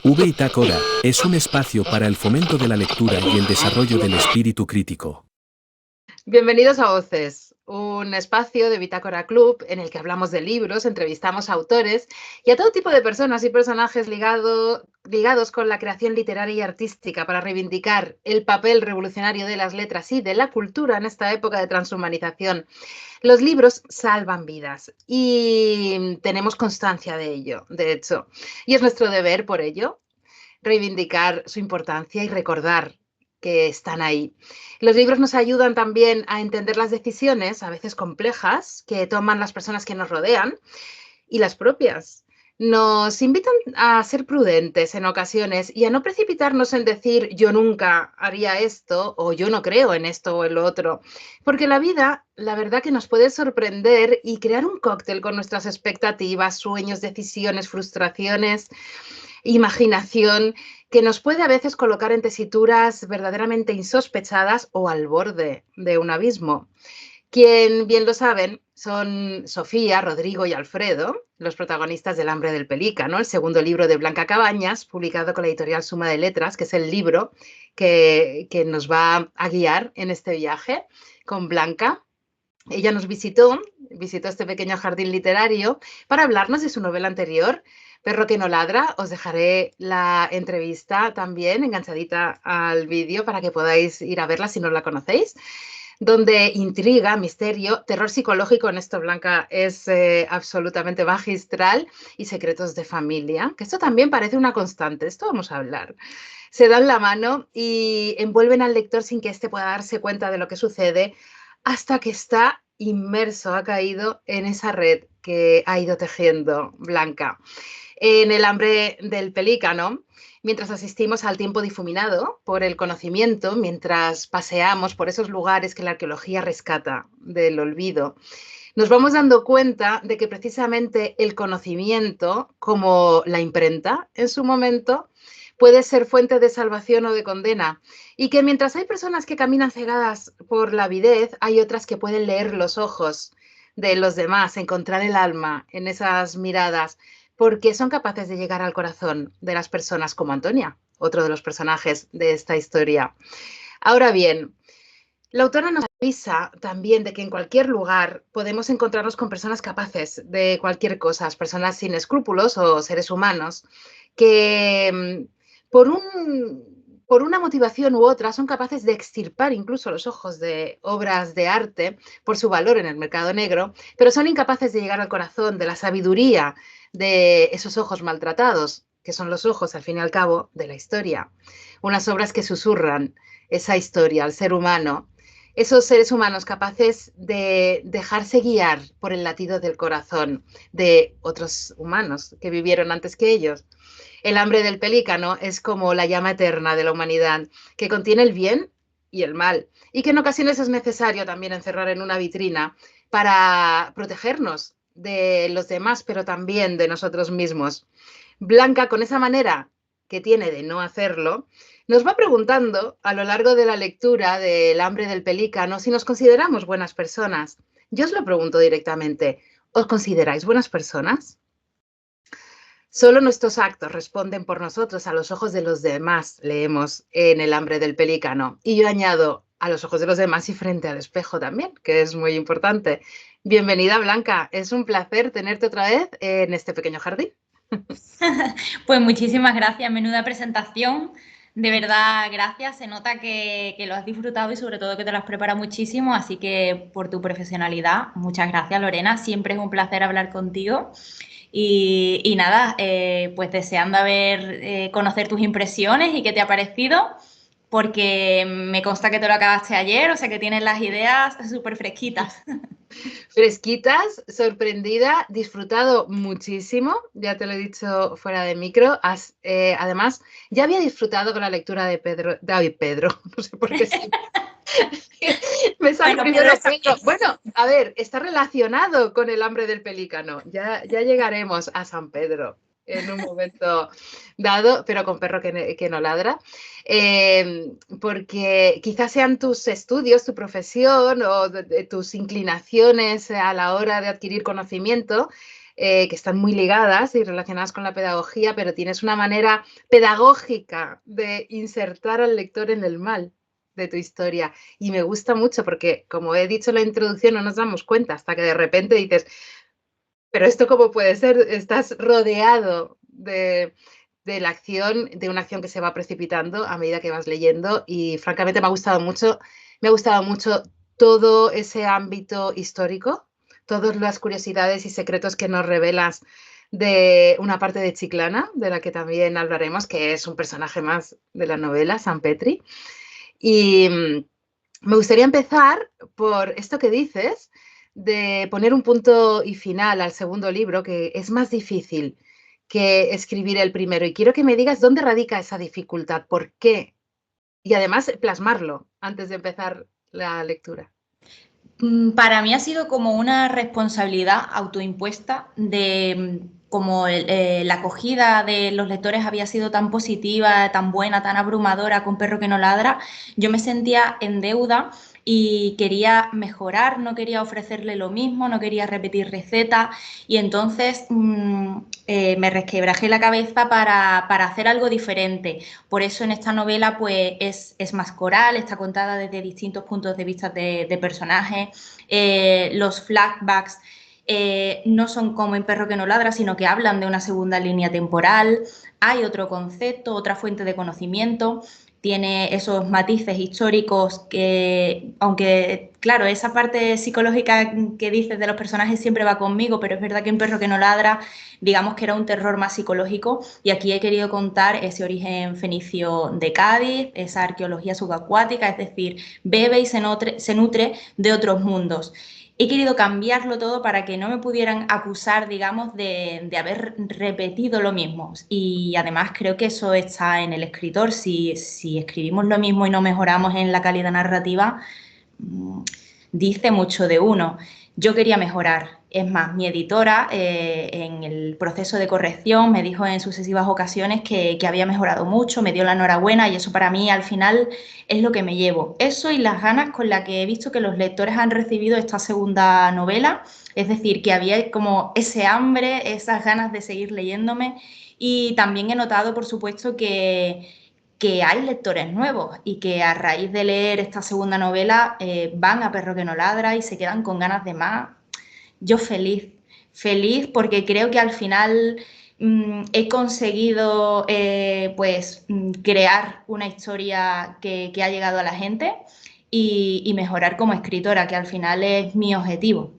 Bitácora es un espacio para el fomento de la lectura y el desarrollo del espíritu crítico. Bienvenidos a Voces, un espacio de Bitácora Club en el que hablamos de libros, entrevistamos a autores y a todo tipo de personas y personajes ligados con la creación literaria y artística para reivindicar el papel revolucionario de las letras y de la cultura en esta época de transhumanización. Los libros salvan vidas y tenemos constancia de ello, de hecho, y es nuestro deber por ello reivindicar su importancia y recordar que están ahí. Los libros nos ayudan también a entender las decisiones, a veces complejas, que toman las personas que nos rodean y las propias. Nos invitan a ser prudentes en ocasiones y a no precipitarnos en decir yo nunca haría esto o yo no creo en esto o en lo otro, porque la vida, la verdad que nos puede sorprender y crear un cóctel con nuestras expectativas, sueños, decisiones, frustraciones, imaginación, que nos puede a veces colocar en tesituras verdaderamente insospechadas o al borde de un abismo. Quien bien lo saben son Sofía, Rodrigo y Alfredo, los protagonistas del Hambre del Pelícano, el segundo libro de Blanca Cabañas, publicado con la editorial Suma de Letras, que es el libro que nos va a guiar en este viaje con Blanca. Ella nos visitó este pequeño jardín literario para hablarnos de su novela anterior, Perro que no ladra. Os dejaré la entrevista también enganchadita al vídeo para que podáis ir a verla si no la conocéis, donde intriga, misterio, terror psicológico, en esto Blanca es absolutamente magistral, y secretos de familia, que esto también parece una constante, esto vamos a hablar. Se dan la mano y envuelven al lector sin que éste pueda darse cuenta de lo que sucede, hasta que está inmerso, ha caído en esa red que ha ido tejiendo Blanca. En El Hambre del Pelícano, mientras asistimos al tiempo difuminado por el conocimiento, mientras paseamos por esos lugares que la arqueología rescata del olvido, nos vamos dando cuenta de que precisamente el conocimiento, como la imprenta en su momento, puede ser fuente de salvación o de condena, y que mientras hay personas que caminan cegadas por la avidez, hay otras que pueden leer los ojos de los demás, encontrar el alma en esas miradas, porque son capaces de llegar al corazón de las personas, como Antonia, otro de los personajes de esta historia. Ahora bien, la autora nos avisa también de que en cualquier lugar podemos encontrarnos con personas capaces de cualquier cosa, personas sin escrúpulos o seres humanos que por una motivación u otra son capaces de extirpar incluso los ojos de obras de arte por su valor en el mercado negro, pero son incapaces de llegar al corazón de la sabiduría de esos ojos maltratados, que son los ojos, al fin y al cabo, de la historia. Unas obras que susurran esa historia al ser humano, esos seres humanos capaces de dejarse guiar por el latido del corazón de otros humanos que vivieron antes que ellos. El Hambre del Pelícano es como la llama eterna de la humanidad, que contiene el bien y el mal, y que en ocasiones es necesario también encerrar en una vitrina para protegernos de los demás, pero también de nosotros mismos. Blanca, con esa manera que tiene de no hacerlo, nos va preguntando a lo largo de la lectura del Hambre del Pelícano si nos consideramos buenas personas. Yo os lo pregunto directamente, ¿os consideráis buenas personas? Solo nuestros actos responden por nosotros, a los ojos de los demás, leemos en El Hambre del Pelícano. Y yo añado, a los ojos de los demás y frente al espejo también, que es muy importante. Bienvenida, Blanca. Es un placer tenerte otra vez en este pequeño jardín. Pues muchísimas gracias, menuda presentación. De verdad, gracias. Se nota que lo has disfrutado y sobre todo que te lo has preparado muchísimo. Así que por tu profesionalidad, muchas gracias, Lorena. Siempre es un placer hablar contigo. Y nada, pues deseando conocer tus impresiones y qué te ha parecido, porque me consta que te lo acabaste ayer, o sea que tienes las ideas súper fresquitas. Fresquitas, sorprendida, disfrutado muchísimo, ya te lo he dicho fuera de micro. Además, ya había disfrutado con la lectura de Pedro, no sé por qué me sale Bueno, primero Pedro. Bueno, a ver, está relacionado con El Hambre del Pelícano. Ya llegaremos a San Pedro en un momento dado, pero con perro que no ladra. Porque quizás sean tus estudios, tu profesión o tus inclinaciones a la hora de adquirir conocimiento que están muy ligadas y relacionadas con la pedagogía, pero tienes una manera pedagógica de insertar al lector en el mal de tu historia. Y me gusta mucho porque, como he dicho en la introducción, no nos damos cuenta hasta que de repente dices, pero esto cómo puede ser, estás rodeado de la acción, de una acción que se va precipitando a medida que vas leyendo y francamente me ha gustado mucho todo ese ámbito histórico, todas las curiosidades y secretos que nos revelas de una parte de Chiclana, de la que también hablaremos, que es un personaje más de la novela, San Petri. Y me gustaría empezar por esto que dices, de poner un punto y final al segundo libro, que es más difícil que escribir el primero. Y quiero que me digas dónde radica esa dificultad, por qué. Y además plasmarlo antes de empezar la lectura. Para mí ha sido como una responsabilidad autoimpuesta de como la acogida de los lectores había sido tan positiva, tan buena, tan abrumadora con Perro que no ladra, yo me sentía en deuda y quería mejorar, no quería ofrecerle lo mismo, no quería repetir recetas y entonces me resquebrajé la cabeza para hacer algo diferente. Por eso en esta novela pues es más coral, está contada desde distintos puntos de vista de personajes. Los flashbacks no son como en Perro que no ladra, sino que hablan de una segunda línea temporal. Hay otro concepto, otra fuente de conocimiento. Tiene esos matices históricos que, aunque, claro, esa parte psicológica que dices de los personajes siempre va conmigo, pero es verdad que en Perro que no ladra, digamos que era un terror más psicológico y aquí he querido contar ese origen fenicio de Cádiz, esa arqueología subacuática, es decir, bebe y se nutre de otros mundos. He querido cambiarlo todo para que no me pudieran acusar, digamos, de haber repetido lo mismo. Y además creo que eso está en el escritor. Si escribimos lo mismo y no mejoramos en la calidad narrativa, dice mucho de uno. Yo quería mejorar. Es más, mi editora en el proceso de corrección me dijo en sucesivas ocasiones que había mejorado mucho, me dio la enhorabuena y eso para mí al final es lo que me llevo. Eso y las ganas con las que he visto que los lectores han recibido esta segunda novela, es decir, que había como ese hambre, esas ganas de seguir leyéndome y también he notado, por supuesto, que hay lectores nuevos y que a raíz de leer esta segunda novela van a Perro que no ladra y se quedan con ganas de más. Yo feliz porque creo que al final he conseguido crear una historia que ha llegado a la gente y mejorar como escritora, que al final es mi objetivo.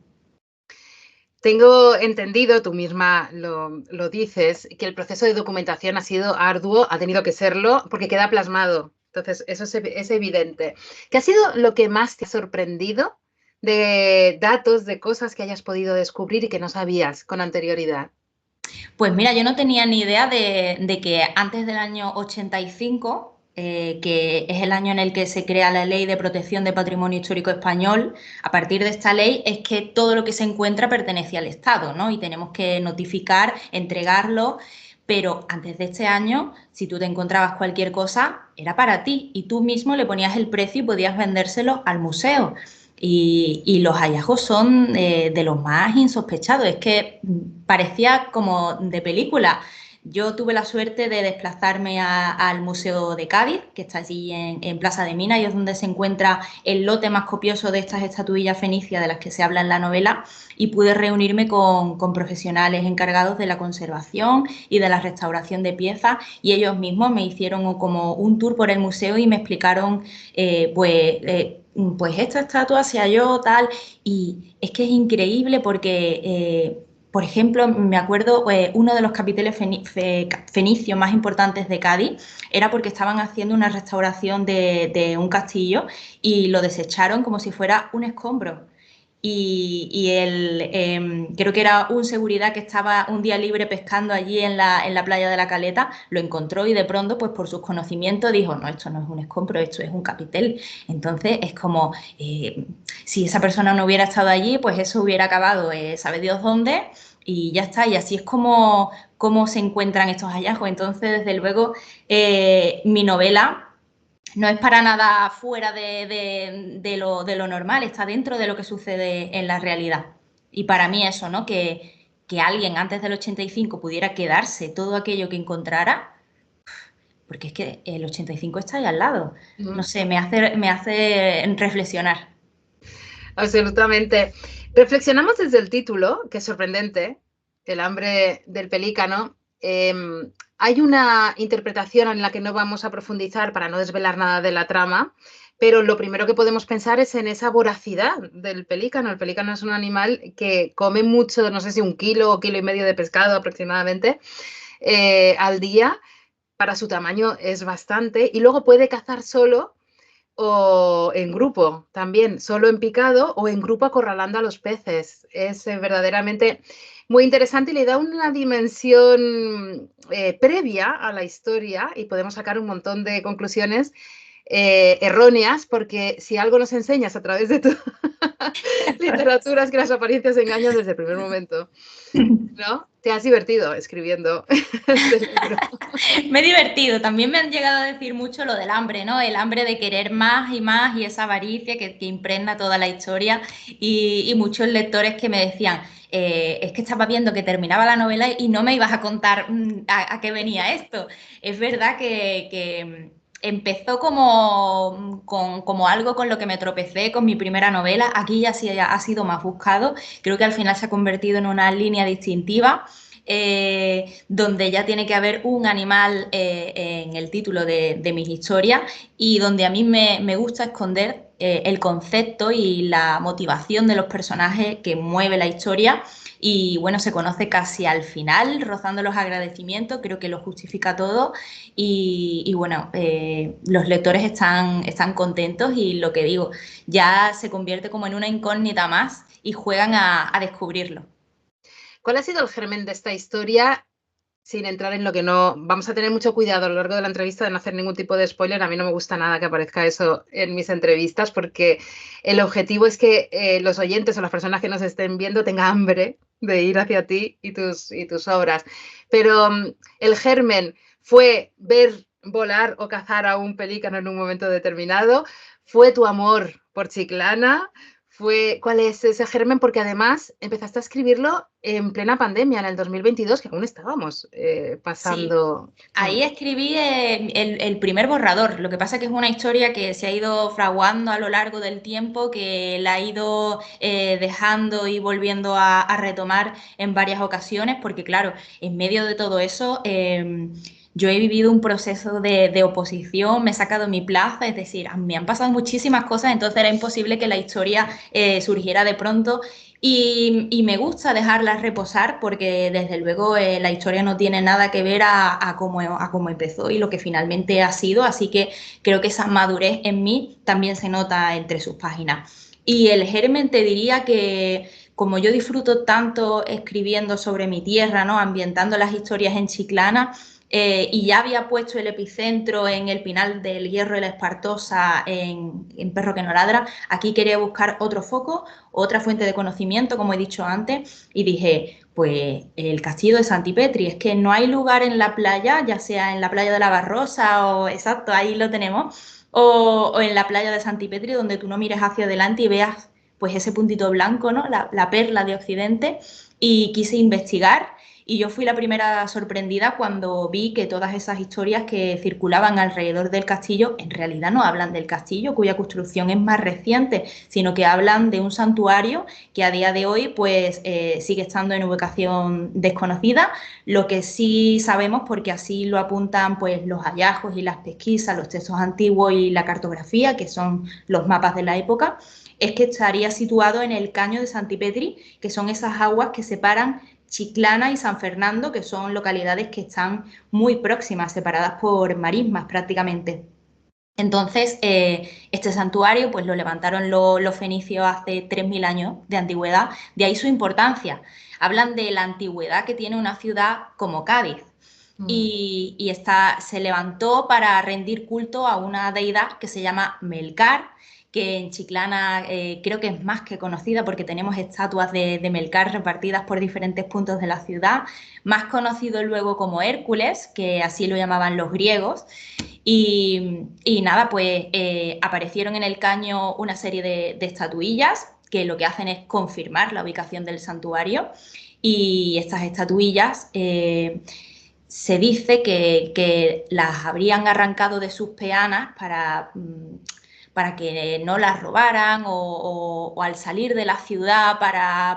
Tengo entendido, tú misma lo dices, que el proceso de documentación ha sido arduo, ha tenido que serlo, porque queda plasmado. Entonces, eso es evidente. ¿Qué ha sido lo que más te ha sorprendido de datos, de cosas que hayas podido descubrir y que no sabías con anterioridad? Pues mira, yo no tenía ni idea de que antes del año 85, que es el año en el que se crea la Ley de Protección de Patrimonio Histórico Español, a partir de esta ley es que todo lo que se encuentra pertenece al Estado, ¿no? Y tenemos que notificar, entregarlo, pero antes de este año, si tú te encontrabas cualquier cosa, era para ti y tú mismo le ponías el precio y podías vendérselo al museo. Y los hallazgos son de los más insospechados. Es que parecía como de película. Yo tuve la suerte de desplazarme al Museo de Cádiz, que está allí en Plaza de Minas, y es donde se encuentra el lote más copioso de estas estatuillas fenicias de las que se habla en la novela, y pude reunirme con profesionales encargados de la conservación y de la restauración de piezas, y ellos mismos me hicieron como un tour por el museo y me explicaron pues esta estatua se halló tal, y es que es increíble porque, por ejemplo, me acuerdo, uno de los capiteles fenicios más importantes de Cádiz era porque estaban haciendo una restauración de un castillo y lo desecharon como si fuera un escombro. Creo que era un seguridad que estaba un día libre pescando allí en la playa de la Caleta, lo encontró y de pronto, pues por sus conocimientos, dijo, no, esto no es un escombro, esto es un capitel. Entonces es como, si esa persona no hubiera estado allí, pues eso hubiera acabado, sabe Dios dónde, y ya está. Y así es como se encuentran estos hallazgos. Entonces, desde luego, mi novela no es para nada fuera de lo normal, está dentro de lo que sucede en la realidad. Y para mí eso, ¿no? Que que alguien antes del 85 pudiera quedarse todo aquello que encontrara, porque es que el 85 está ahí al lado. No sé, me hace reflexionar. Absolutamente. Reflexionamos desde el título, que es sorprendente, El hambre del pelícano. Hay una interpretación en la que no vamos a profundizar para no desvelar nada de la trama, pero lo primero que podemos pensar es en esa voracidad del pelícano. El pelícano es un animal que come mucho, no sé si 1 kilo o 1,5 kilos de pescado aproximadamente al día. Para su tamaño es bastante. Y luego puede cazar solo o en grupo también, solo en picado o en grupo acorralando a los peces. Es verdaderamente muy interesante y le da una dimensión previa a la historia y podemos sacar un montón de conclusiones erróneas, porque si algo nos enseñas a través de tu literatura es que las apariencias engañan desde el primer momento, ¿no? Te has divertido escribiendo este libro. Me he divertido. También me han llegado a decir mucho lo del hambre, ¿no? El hambre de querer más y más y esa avaricia que impregna toda la historia y muchos lectores que me decían, es que estaba viendo que terminaba la novela y no me ibas a contar a qué venía esto. Es verdad que empezó como algo con lo que me tropecé con mi primera novela. Aquí ya sí ha sido más buscado. Creo que al final se ha convertido en una línea distintiva. Donde ya tiene que haber un animal en el título de mis historias y donde a mí me gusta esconder el concepto y la motivación de los personajes que mueve la historia. Y bueno, se conoce casi al final, rozando los agradecimientos, creo que lo justifica todo y bueno, los lectores están contentos y lo que digo, ya se convierte como en una incógnita más y juegan a descubrirlo. ¿Cuál ha sido el germen de esta historia? Sin entrar en lo que no... Vamos a tener mucho cuidado a lo largo de la entrevista de no hacer ningún tipo de spoiler. A mí no me gusta nada que aparezca eso en mis entrevistas porque el objetivo es que los oyentes o las personas que nos estén viendo tengan hambre de ir hacia ti y tus obras. Pero el germen fue ver volar o cazar a un pelícano en un momento determinado, fue tu amor por Chiclana. ¿Cuál es ese germen? Porque además empezaste a escribirlo en plena pandemia, en el 2022, que aún estábamos Sí, pasando. ahí escribí el primer borrador. Lo que pasa es que es una historia que se ha ido fraguando a lo largo del tiempo, que la ha ido dejando y volviendo a retomar en varias ocasiones, porque claro, en medio de todo eso yo he vivido un proceso de oposición, me he sacado mi plaza, es decir, me han pasado muchísimas cosas, entonces era imposible que la historia surgiera de pronto. Y me gusta dejarla reposar porque desde luego la historia no tiene nada que ver a cómo empezó y lo que finalmente ha sido, así que creo que esa madurez en mí también se nota entre sus páginas. Y el germen te diría que como yo disfruto tanto escribiendo sobre mi tierra, ¿no? Ambientando las historias en Chiclana, y ya había puesto el epicentro en el Pinal del Hierro y la Espartosa en Perro que no ladra, aquí quería buscar otro foco, otra fuente de conocimiento, como he dicho antes, y dije, pues el castillo de Santipetri, es que no hay lugar en la playa, ya sea en la playa de la Barrosa o, exacto, ahí lo tenemos, o en la playa de Santipetri, donde tú no mires hacia adelante y veas pues ese puntito blanco, ¿no? La perla de Occidente, y quise investigar. Y yo fui la primera sorprendida cuando vi que todas esas historias que circulaban alrededor del castillo en realidad no hablan del castillo, cuya construcción es más reciente, sino que hablan de un santuario que a día de hoy pues sigue estando en ubicación desconocida. Lo que sí sabemos, porque así lo apuntan pues los hallazgos y las pesquisas, los textos antiguos y la cartografía, que son los mapas de la época, es que estaría situado en el Caño de Santipetri, que son esas aguas que separan Chiclana y San Fernando, que son localidades que están muy próximas, separadas por marismas prácticamente. Entonces, este santuario pues lo levantaron los fenicios hace 3000 años de antigüedad, de ahí su importancia. Hablan de la antigüedad que tiene una ciudad como Cádiz. Y se levantó para rendir culto a una deidad que se llama Melcar, que en Chiclana creo que es más que conocida porque tenemos estatuas de Melcar repartidas por diferentes puntos de la ciudad, más conocido luego como Hércules, que así lo llamaban los griegos, y nada, pues aparecieron en el caño una serie de estatuillas que lo que hacen es confirmar la ubicación del santuario y estas estatuillas se dice que las habrían arrancado de sus peanas para que no las robaran o al salir de la ciudad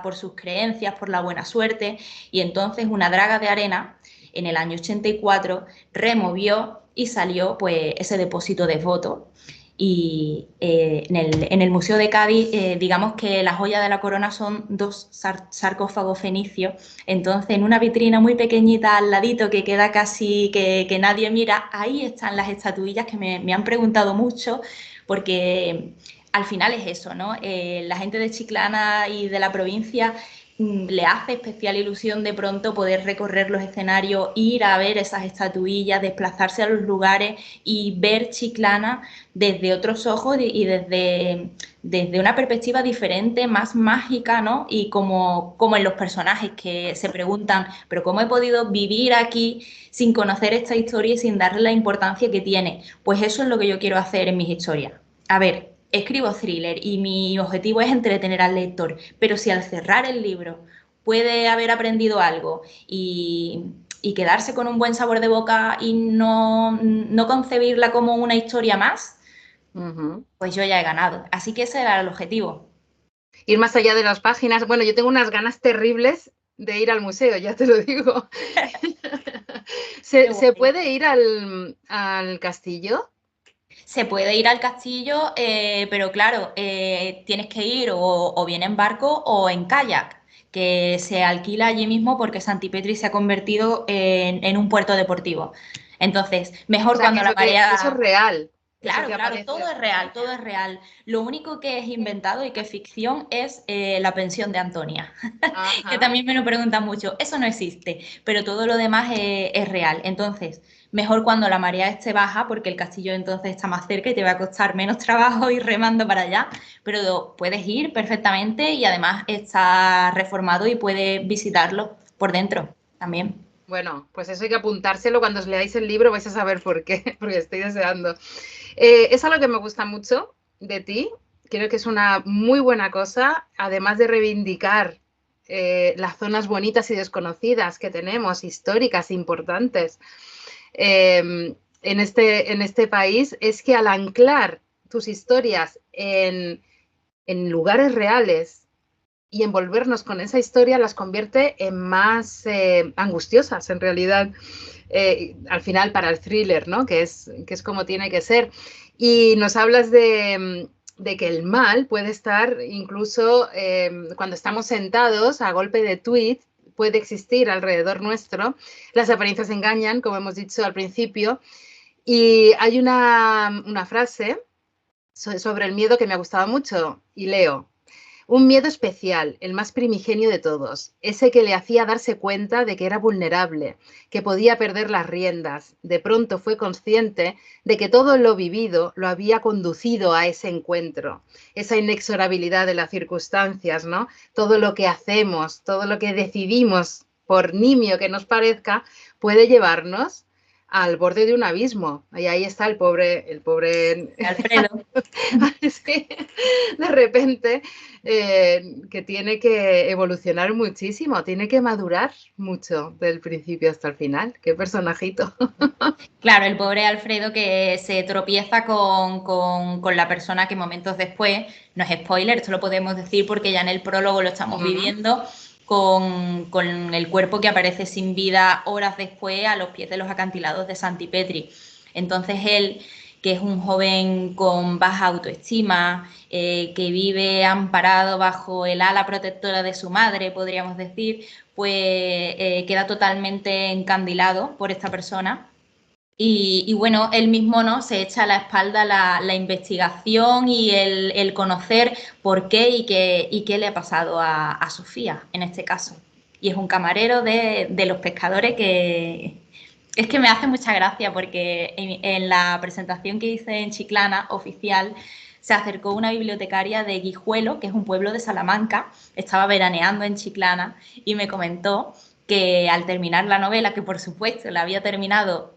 por sus creencias, por la buena suerte. Y entonces una draga de arena en el año 84 removió y salió pues ese depósito de votos. Y en el Museo de Cádiz, digamos que la joya de la corona son 2 sarcófagos fenicios. Entonces, en una vitrina muy pequeñita al ladito que queda casi que nadie mira, ahí están las estatuillas que me han preguntado mucho, porque al final es eso, ¿no? La gente de Chiclana y de la provincia le hace especial ilusión de pronto poder recorrer los escenarios, ir a ver esas estatuillas, desplazarse a los lugares y ver Chiclana desde otros ojos y desde una perspectiva diferente, más mágica, ¿no? Y como en los personajes que se preguntan, pero ¿cómo he podido vivir aquí sin conocer esta historia y sin darle la importancia que tiene? Pues eso es lo que yo quiero hacer en mis historias. A ver, escribo thriller y mi objetivo es entretener al lector, pero si al cerrar el libro puede haber aprendido algo y quedarse con un buen sabor de boca y no concebirla como una historia más, pues yo ya he ganado. Así que ese era el objetivo. Ir más allá de las páginas. Bueno, yo tengo unas ganas terribles de ir al museo, ya te lo digo. ¿Se puede ir al castillo? Se puede ir al castillo, pero claro, tienes que ir o bien en barco o en kayak, que se alquila allí mismo porque Santipetri se ha convertido en un puerto deportivo. Entonces, O mejor sea, cuando la que eso es marea... real. Eso Claro, que claro, aparece. todo es real, todo es real. Lo único que es inventado y que es ficción es la pensión de Antonia, que Ajá. también me lo preguntan mucho. Eso no existe, pero todo lo demás es real. Entonces, mejor cuando la marea esté baja, porque el castillo entonces está más cerca y te va a costar menos trabajo ir remando para allá, pero puedes ir perfectamente y además está reformado y puedes visitarlo por dentro también. Bueno, pues eso hay que apuntárselo. Cuando os leáis el libro vais a saber por qué, porque estoy deseando. Es algo que me gusta mucho de ti. Creo que es una muy buena cosa, además de reivindicar las zonas bonitas y desconocidas que tenemos, históricas, importantes, en este país, es que al anclar tus historias en lugares reales y envolvernos con esa historia las convierte en más angustiosas, en realidad, al final para el thriller, ¿no? Que es como tiene que ser. Y nos hablas de que el mal puede estar incluso cuando estamos sentados a golpe de tweet, puede existir alrededor nuestro. Las apariencias engañan, como hemos dicho al principio. Y hay una frase sobre el miedo que me ha gustado mucho y leo. Un miedo especial, el más primigenio de todos, ese que le hacía darse cuenta de que era vulnerable, que podía perder las riendas. De pronto fue consciente de que todo lo vivido lo había conducido a ese encuentro, esa inexorabilidad de las circunstancias, ¿no? Todo lo que hacemos, todo lo que decidimos, por nimio que nos parezca, puede llevarnos al borde de un abismo. Y ahí está el pobre Alfredo. sí, de repente que tiene que evolucionar muchísimo, tiene que madurar mucho del principio hasta el final. Qué personajito. Claro, el pobre Alfredo que se tropieza con la persona que momentos después, no es spoiler, esto lo podemos decir porque ya en el prólogo lo estamos viviendo, con el cuerpo que aparece sin vida horas después a los pies de los acantilados de Santipetri. Entonces él, que es un joven con baja autoestima, que vive amparado bajo el ala protectora de su madre, podríamos decir, pues queda totalmente encandilado por esta persona. Y bueno, él mismo, ¿no?, se echa a la espalda la investigación y el conocer por qué y qué le ha pasado a Sofía, en este caso. Y es un camarero de los pescadores que es que me hace mucha gracia porque en la presentación que hice en Chiclana, oficial, se acercó una bibliotecaria de Guijuelo, que es un pueblo de Salamanca, estaba veraneando en Chiclana y me comentó que al terminar la novela, que por supuesto la había terminado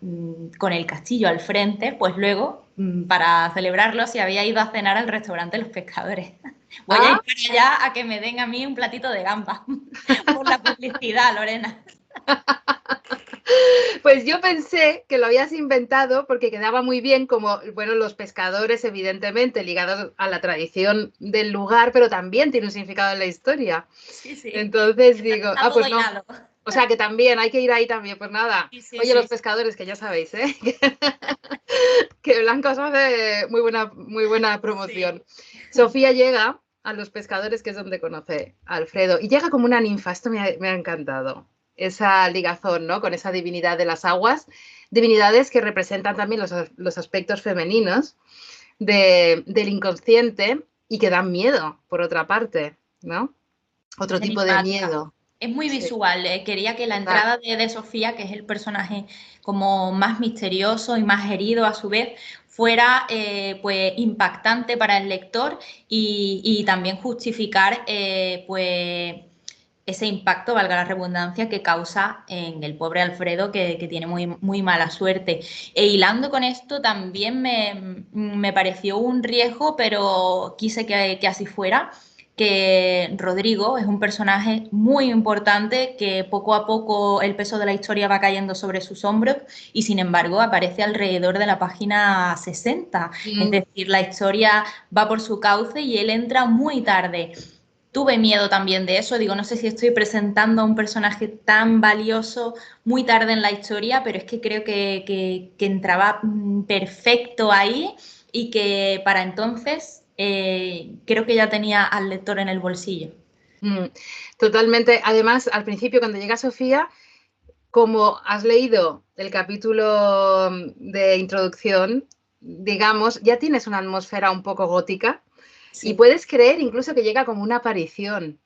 con el castillo al frente, pues luego, para celebrarlo, se había ido a cenar al restaurante Los Pescadores. Voy a ir para allá a que me den a mí un platito de gamba por la publicidad, Lorena. Pues yo pensé que lo habías inventado porque quedaba muy bien como, bueno, los pescadores evidentemente ligados a la tradición del lugar, pero también tiene un significado en la historia. Sí, sí. Entonces digo, Está todo pues no. hilado. O sea que también hay que ir ahí también, pues nada. Sí, sí, Oye, sí. los pescadores, que ya sabéis, ¿eh? que Blanca os hace muy buena promoción. Sí. Sofía llega a los pescadores, que es donde conoce a Alfredo, y llega como una ninfa. Esto me ha encantado. Esa ligazón, ¿no? Con esa divinidad de las aguas, divinidades que representan también los aspectos femeninos del inconsciente y que dan miedo, por otra parte, ¿no? Otro Es tipo de enigmática. miedo. Es muy Sí, visual. Quería que la total. entrada de Sofía, que es el personaje como más misterioso y más herido a su vez, fuera pues impactante para el lector y también justificar pues ese impacto, valga la redundancia, que causa en el pobre Alfredo que tiene muy mala suerte. E hilando con esto también me pareció un riesgo, pero quise que así fuera, que Rodrigo es un personaje muy importante que poco a poco el peso de la historia va cayendo sobre sus hombros y sin embargo aparece alrededor de la página 60. Es decir, la historia va por su cauce y él entra muy tarde. Tuve miedo también de eso, digo, no sé si estoy presentando a un personaje tan valioso muy tarde en la historia, pero es que creo que entraba perfecto ahí y que para entonces creo que ya tenía al lector en el bolsillo. Totalmente. Además, al principio, cuando llega Sofía, como has leído el capítulo de introducción, digamos, ya tienes una atmósfera un poco gótica y Sí. puedes creer incluso que llega como una aparición.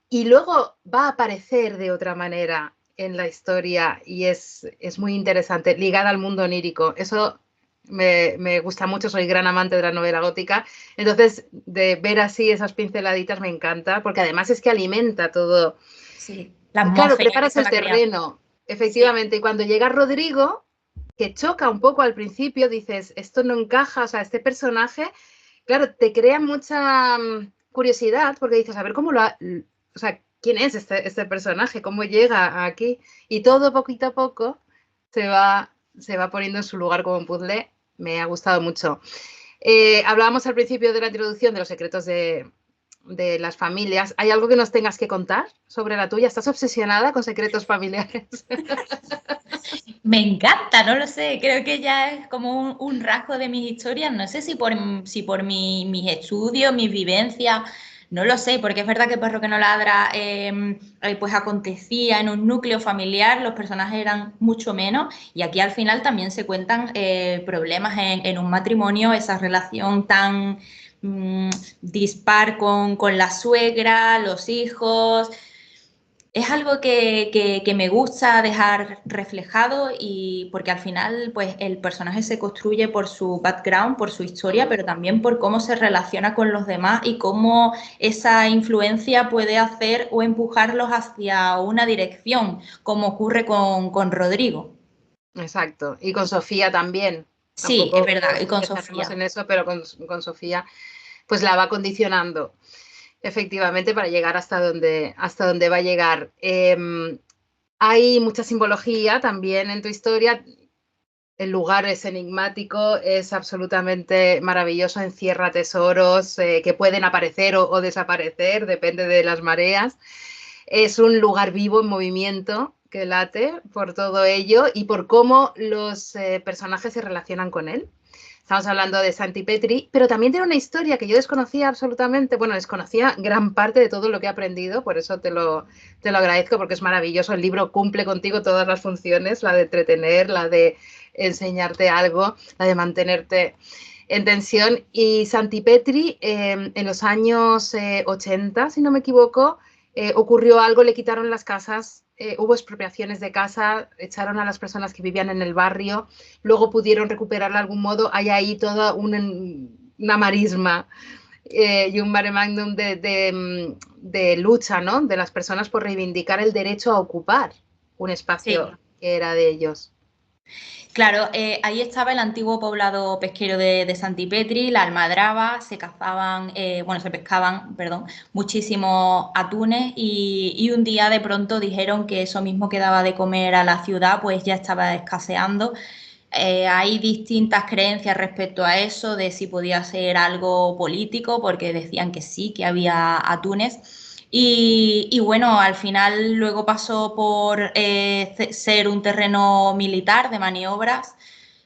Y luego va a aparecer de otra manera en la historia y es muy interesante, ligada al mundo onírico. Eso me gusta mucho, soy gran amante de la novela gótica. Entonces, de ver así esas pinceladitas me encanta, porque además es que alimenta todo. Sí, la Claro, atmósfera que preparas se el va creando. terreno, Sí, efectivamente. Y cuando llega Rodrigo, que choca un poco al principio, dices, esto no encaja, o sea, este personaje, claro, te crea mucha curiosidad, porque dices, a ver cómo o sea, quién es este personaje, cómo llega aquí. Y todo poquito a poco se va poniendo en su lugar como un puzzle. Me ha gustado mucho. Hablábamos al principio de la introducción de los secretos de las familias. ¿Hay algo que nos tengas que contar sobre la tuya? ¿Estás obsesionada con secretos familiares? me encanta, no lo sé, creo que ya es como un rasgo de mis historias, no sé si por mis estudios, mis vivencias, no lo sé, porque es verdad que Perro que no ladra pues acontecía en un núcleo familiar, los personajes eran mucho menos y aquí al final también se cuentan problemas en un matrimonio, esa relación tan mm, dispar con la suegra, los hijos. Es algo que me gusta dejar reflejado y porque al final pues el personaje se construye por su background, por su historia, pero también por cómo se relaciona con los demás y cómo esa influencia puede hacer o empujarlos hacia una dirección, como ocurre con Rodrigo. Exacto. Y con Sofía también. Sí, es Tampoco verdad, y con empezaremos Sofía. en eso, pero con Sofía pues la va condicionando efectivamente para llegar hasta donde va a llegar. Hay mucha simbología también en tu historia. El lugar es enigmático, es absolutamente maravilloso, encierra tesoros que pueden aparecer o desaparecer, depende de las mareas. Es un lugar vivo en movimiento que late por todo ello y por cómo los personajes se relacionan con él. Estamos hablando de Santi Petri, pero también tiene una historia que yo desconocía absolutamente, bueno, desconocía gran parte de todo lo que he aprendido, por eso te lo agradezco porque es maravilloso. El libro cumple contigo todas las funciones, la de entretener, la de enseñarte algo, la de mantenerte en tensión. Y Santi Petri, en los años 80, si no me equivoco, ocurrió algo, le quitaron las casas, hubo expropiaciones de casa, echaron a las personas que vivían en el barrio, luego pudieron recuperarla de algún modo, hay ahí toda una marisma y un mare magnum de lucha, ¿no? De las personas por reivindicar el derecho a ocupar un Sí. espacio que era de ellos. Claro, ahí estaba el antiguo poblado pesquero de Santipetri, la almadraba, se cazaban, se pescaban, perdón, muchísimos atunes y un día de pronto dijeron que eso mismo que daba de comer a la ciudad pues ya estaba escaseando. Hay distintas creencias respecto a eso, de si podía ser algo político, porque decían que sí, que había atunes. Y bueno, al final luego pasó por ser un terreno militar de maniobras.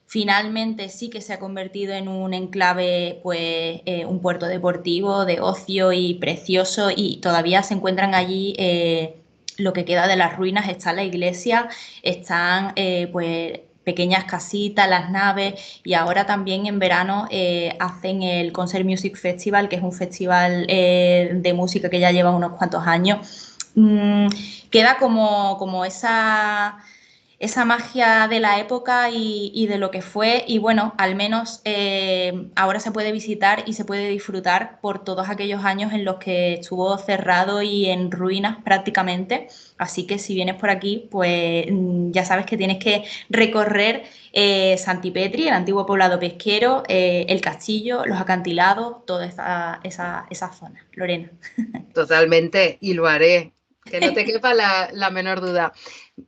Finalmente sí que se ha convertido en un enclave, pues un puerto deportivo de ocio y precioso, y todavía se encuentran allí lo que queda de las ruinas. Está la iglesia, están pues pequeñas casitas, las naves, y ahora también en verano hacen el Concert Music Festival, que es un festival de música que ya lleva unos cuantos años. Queda como esa magia de la época y de lo que fue, y bueno, al menos ahora se puede visitar y se puede disfrutar por todos aquellos años en los que estuvo cerrado y en ruinas prácticamente. Así que si vienes por aquí, pues ya sabes que tienes que recorrer Santipetri, el antiguo poblado pesquero, el castillo, los acantilados, toda esa zona. Lorena. Totalmente, y lo haré, que no te quepa la menor duda.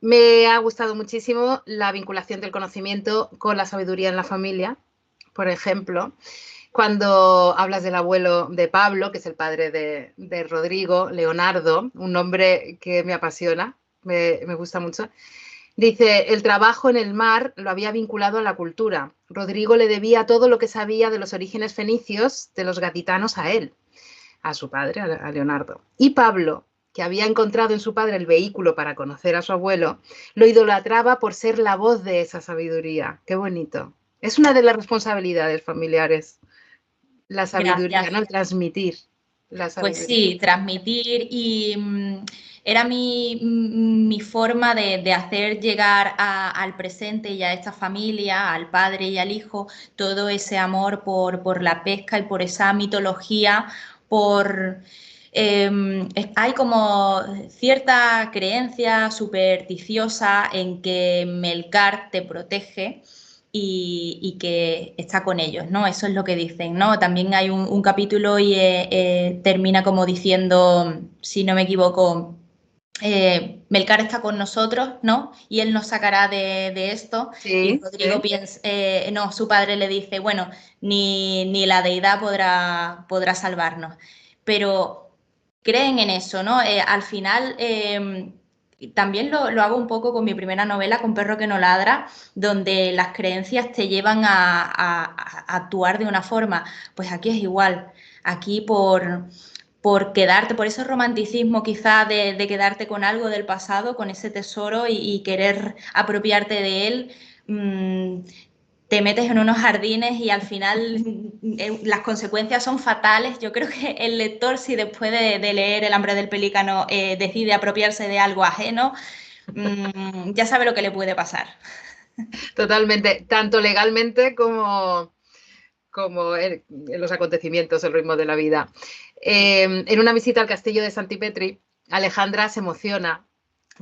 Me ha gustado muchísimo la vinculación del conocimiento con la sabiduría en la familia. Por ejemplo, cuando hablas del abuelo de Pablo, que es el padre de Rodrigo, Leonardo, un nombre que me apasiona, me gusta mucho. Dice, el trabajo en el mar lo había vinculado a la cultura. Rodrigo le debía todo lo que sabía de los orígenes fenicios de los gaditanos a él, a su padre, a Leonardo. Y Pablo, que había encontrado en su padre el vehículo para conocer a su abuelo, lo idolatraba por ser la voz de esa sabiduría. Qué bonito. Es una de las responsabilidades familiares, la sabiduría, Gracias. ¿no? El transmitir la Pues sabiduría. sí, transmitir, y era mi forma de hacer llegar al presente y a esta familia, al padre y al hijo, todo ese amor por la pesca y por esa mitología, por... hay como cierta creencia supersticiosa en que Melkart te protege y que está con ellos, ¿no? Eso es lo que dicen, ¿no? También hay un capítulo y termina como diciendo, si no me equivoco, Melkart está con nosotros, ¿no? Y él nos sacará de esto. Y Sí, Rodrigo sí. piensa, no, su padre le dice, bueno, ni la deidad podrá salvarnos. Pero creen en eso, ¿no? Al final, también lo hago un poco con mi primera novela, Con perro que no ladra, donde las creencias te llevan a actuar de una forma. Pues aquí es igual. Aquí por quedarte, por ese romanticismo quizá de quedarte con algo del pasado, con ese tesoro y querer apropiarte de él, te metes en unos jardines y al final las consecuencias son fatales. Yo creo que el lector, si después de leer El hambre del pelícano decide apropiarse de algo ajeno, ya sabe lo que le puede pasar. Totalmente, tanto legalmente como en los acontecimientos, el ritmo de la vida. En una visita al castillo de Santipetri, Alejandra se emociona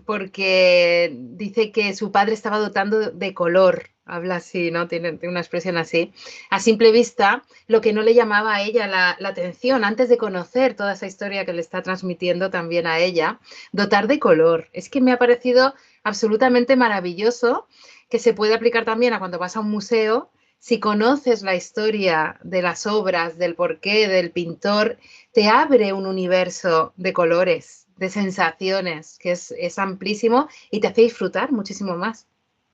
porque dice que su padre estaba dotando de color, habla así, ¿no? Tiene una expresión así, a simple vista, lo que no le llamaba a ella la atención antes de conocer toda esa historia que le está transmitiendo también a ella, dotar de color. Es que me ha parecido absolutamente maravilloso, que se puede aplicar también a cuando vas a un museo. Si conoces la historia de las obras, del porqué del pintor, te abre un universo de colores, de sensaciones, que es amplísimo y te hace disfrutar muchísimo más.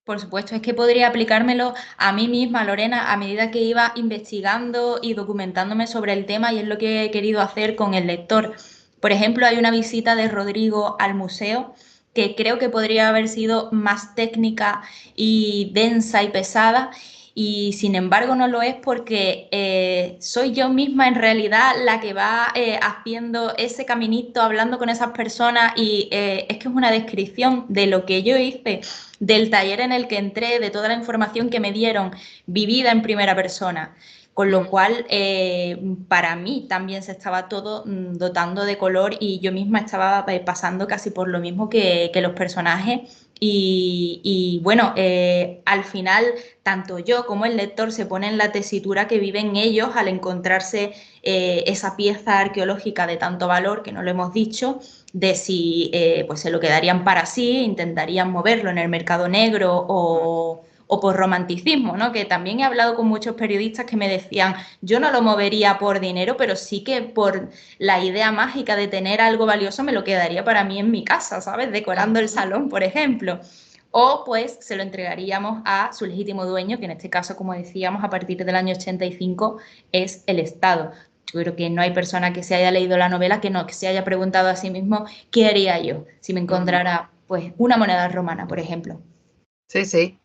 Por supuesto, es que podría aplicármelo a mí misma, Lorena, a medida que iba investigando y documentándome sobre el tema, y es lo que he querido hacer con el lector. Por ejemplo, hay una visita de Rodrigo al museo que creo que podría haber sido más técnica y densa y pesada, y sin embargo no lo es porque soy yo misma en realidad la que va haciendo ese caminito, hablando con esas personas, y es que es una descripción de lo que yo hice, del taller en el que entré, de toda la información que me dieron, vivida en primera persona. Con lo cual, para mí también se estaba todo dotando de color, y yo misma estaba pasando casi por lo mismo que los personajes, Y bueno, al final, tanto yo como el lector se pone en la tesitura que viven ellos al encontrarse esa pieza arqueológica de tanto valor, que no lo hemos dicho, de si pues se lo quedarían para sí, intentarían moverlo en el mercado negro o por romanticismo, ¿no? Que también he hablado con muchos periodistas que me decían, yo no lo movería por dinero, pero sí que por la idea mágica de tener algo valioso me lo quedaría para mí en mi casa, ¿sabes? Decorando el salón, por ejemplo. O pues se lo entregaríamos a su legítimo dueño, que en este caso, como decíamos, a partir del año 85 es el Estado. Yo creo que no hay persona que se haya leído la novela que se haya preguntado a sí mismo qué haría yo si me encontrara pues una moneda romana, por ejemplo. Sí, sí,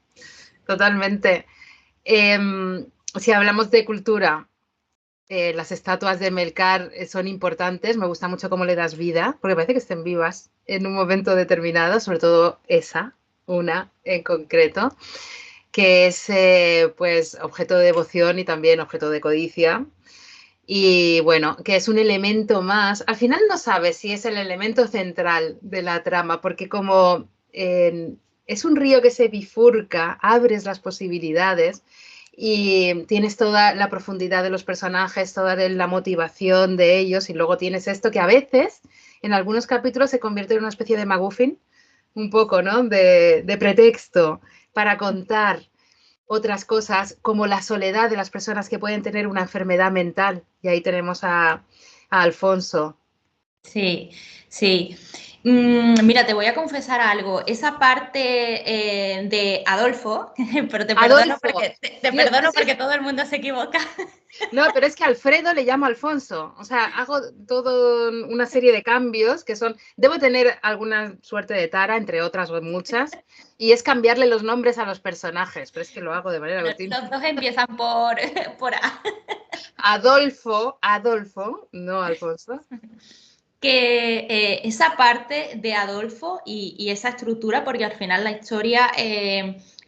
totalmente. Si hablamos de cultura, las estatuas de Melcar son importantes. Me gusta mucho cómo le das vida, porque parece que estén vivas en un momento determinado, sobre todo una en concreto, que es pues objeto de devoción y también objeto de codicia. Y bueno, que es un elemento más. Al final no sabes si es el elemento central de la trama, porque como es un río que se bifurca, abres las posibilidades y tienes toda la profundidad de los personajes, toda la motivación de ellos, y luego tienes esto que a veces, en algunos capítulos, se convierte en una especie de MacGuffin, un poco, ¿no? De pretexto para contar otras cosas, como la soledad de las personas que pueden tener una enfermedad mental. Y ahí tenemos a Alfonso. Sí, sí. Mira, te voy a confesar algo. Esa parte de Adolfo, pero te perdono Adolfo. porque te Tío, perdono porque todo el mundo se equivoca. no, pero es que Alfredo le llamo Alfonso. O sea, hago toda una serie de cambios que son. Debo tener alguna suerte de tara, entre otras muchas, y es cambiarle los nombres a los personajes, pero es que lo hago de manera Bueno, continua. los dos empiezan por A. Adolfo, no Alfonso. Que esa parte de Adolfo y esa estructura, porque al final la historia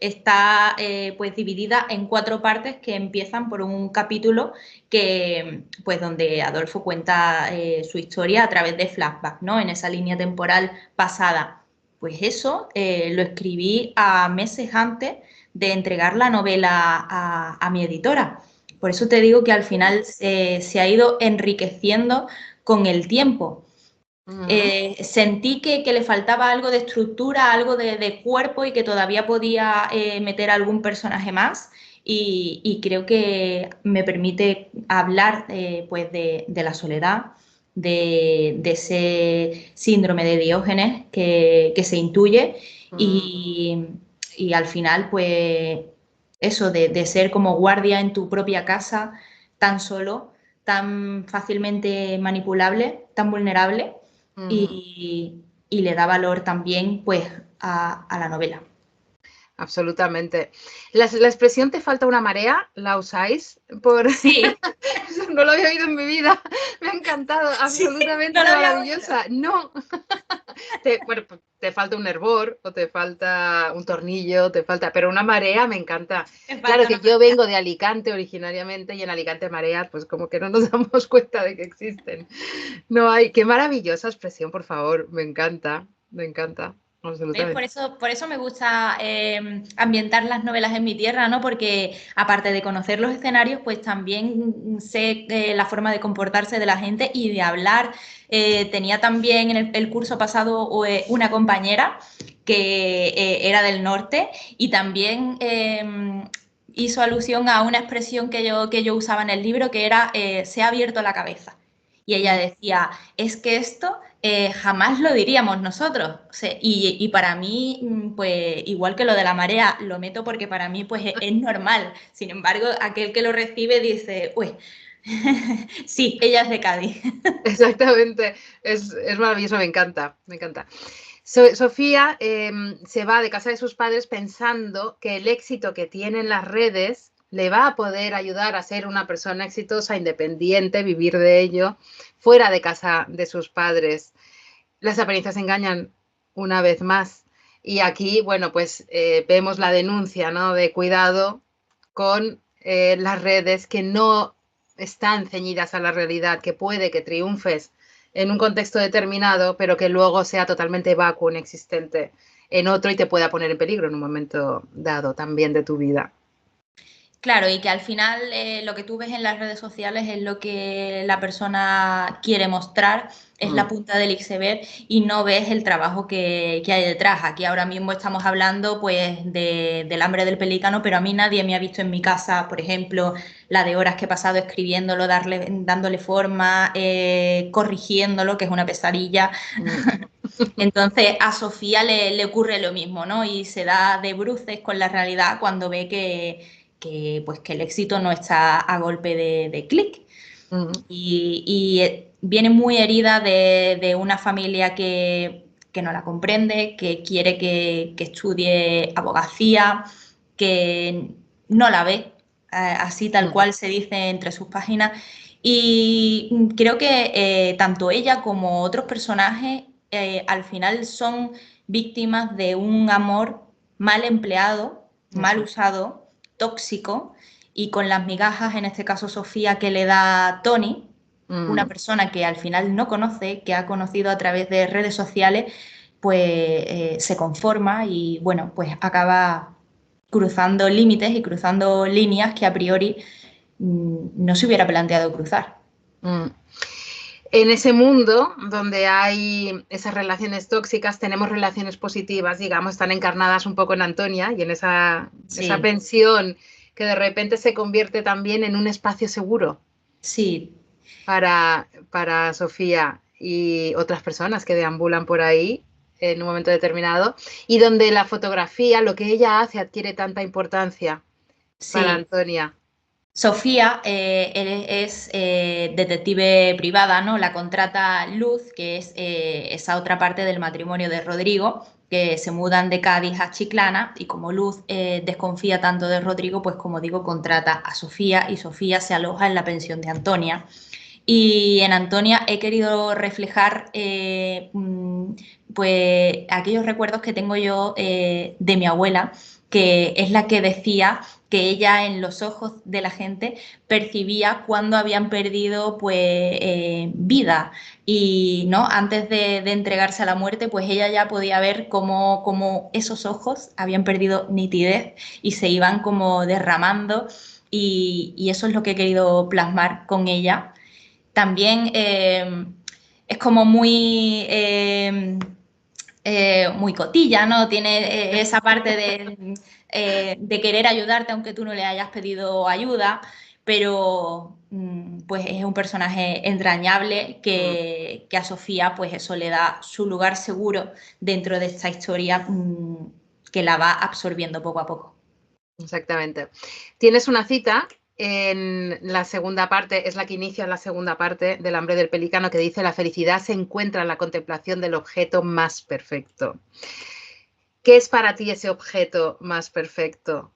está pues dividida en 4 partes que empiezan por un capítulo que pues donde Adolfo cuenta su historia a través de flashbacks, ¿no? En esa línea temporal pasada. Pues eso lo escribí a meses antes de entregar la novela a mi editora. Por eso te digo que al final se ha ido enriqueciendo con el tiempo. Sentí que le faltaba algo de estructura, algo de cuerpo y que todavía podía meter algún personaje más y creo que me permite hablar pues de la soledad, de ese síndrome de Diógenes que se intuye y, y al final pues eso de ser como guardia en tu propia casa tan solo, tan fácilmente manipulable, tan vulnerable y le da valor también pues a la novela. Absolutamente. La expresión "te falta una marea", ¿la usáis? Sí, No lo había oído en mi vida. Me ha encantado, sí, no absolutamente lo había oído. maravillosa. No. Bueno, te falta un hervor o te falta un tornillo, pero una marea me encanta. Me Claro falta que una yo marea. vengo de Alicante originariamente y en Alicante mareas, pues como que no nos damos cuenta de que existen. No hay, qué maravillosa expresión, por favor, me encanta, absolutamente. Por eso me gusta ambientar las novelas en mi tierra, ¿no? Porque aparte de conocer los escenarios, pues también sé la forma de comportarse de la gente y de hablar. Tenía también en el curso pasado una compañera que era del norte y también hizo alusión a una expresión que yo usaba en el libro que era se ha abierto la cabeza. Y ella decía, es que esto jamás lo diríamos nosotros. O sea, y para mí, pues igual que lo de la marea, lo meto porque para mí pues es normal. Sin embargo, aquel que lo recibe dice, uy, sí, ella es de Cádiz. Exactamente, es maravilloso, me encanta, me encanta. Sofía se va de casa de sus padres pensando que el éxito que tiene en las redes le va a poder ayudar a ser una persona exitosa, independiente, vivir de ello, fuera de casa de sus padres. Las apariencias engañan una vez más. Y aquí, bueno, pues vemos la denuncia, ¿no? De cuidado con las redes que no están ceñidas a la realidad, que puede que triunfes en un contexto determinado, pero que luego sea totalmente vacuo, inexistente en otro y te pueda poner en peligro en un momento dado también de tu vida. Claro, y que al final lo que tú ves en las redes sociales es lo que la persona quiere mostrar, es la punta del iceberg y no ves el trabajo que hay detrás. Aquí ahora mismo estamos hablando pues del hambre del pelícano, pero a mí nadie me ha visto en mi casa, por ejemplo, la de horas que he pasado escribiéndolo, dándole forma, corrigiéndolo, que es una pesadilla. Entonces a Sofía le ocurre lo mismo, ¿no? Y se da de bruces con la realidad cuando ve pues, que el éxito no está a golpe de clic. Y viene muy herida de una familia que no la comprende, que quiere que estudie abogacía, que no la ve, así tal cual se dice entre sus páginas. Y creo que tanto ella como otros personajes al final son víctimas de un amor mal empleado, mal usado, tóxico, y con las migajas, en este caso Sofía, que le da Tony, una persona que al final no conoce, que ha conocido a través de redes sociales, pues se conforma y bueno, pues acaba cruzando límites y cruzando líneas que a priori no se hubiera planteado cruzar. En ese mundo donde hay esas relaciones tóxicas, tenemos relaciones positivas, digamos, están encarnadas un poco en Antonia y en esa pensión que de repente se convierte también en un espacio seguro. Sí. Para Sofía y otras personas que deambulan por ahí en un momento determinado, y donde la fotografía, lo que ella hace, adquiere tanta importancia para Antonia. Sofía es detective privada, ¿no? La contrata Luz, que es esa otra parte del matrimonio de Rodrigo, que se mudan de Cádiz a Chiclana, y como Luz desconfía tanto de Rodrigo, pues como digo, contrata a Sofía y Sofía se aloja en la pensión de Antonia. Y en Antonia he querido reflejar pues aquellos recuerdos que tengo yo de mi abuela, que es la que decía que ella en los ojos de la gente percibía cuando habían perdido pues vida, y no antes de entregarse a la muerte, pues ella ya podía ver cómo esos ojos habían perdido nitidez y se iban como derramando, y eso es lo que he querido plasmar con ella. También es como muy cotilla, ¿no? Tiene esa parte de querer ayudarte aunque tú no le hayas pedido ayuda, pero pues es un personaje entrañable que a Sofía pues eso le da su lugar seguro dentro de esta historia, que la va absorbiendo poco a poco. Exactamente. Tienes una cita en la segunda parte, es la que inicia la segunda parte del Hambre del Pelícano, que dice: la felicidad se encuentra en la contemplación del objeto más perfecto. ¿Qué es para ti ese objeto más perfecto?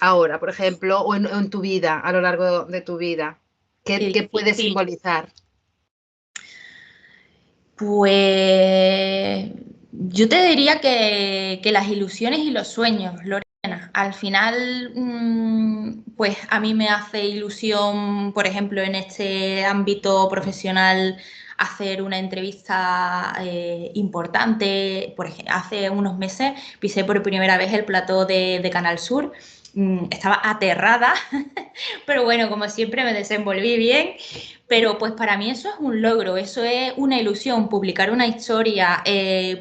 Ahora, por ejemplo, o en tu vida, a lo largo de tu vida. ¿Qué puede simbolizar? Pues yo te diría que las ilusiones y los sueños, Lorena. Al final, pues a mí me hace ilusión, por ejemplo, en este ámbito profesional, hacer una entrevista importante. Por ejemplo, hace unos meses pisé por primera vez el plató de Canal Sur. Estaba aterrada, pero bueno, como siempre me desenvolví bien. Pero pues para mí eso es un logro, eso es una ilusión, publicar una historia,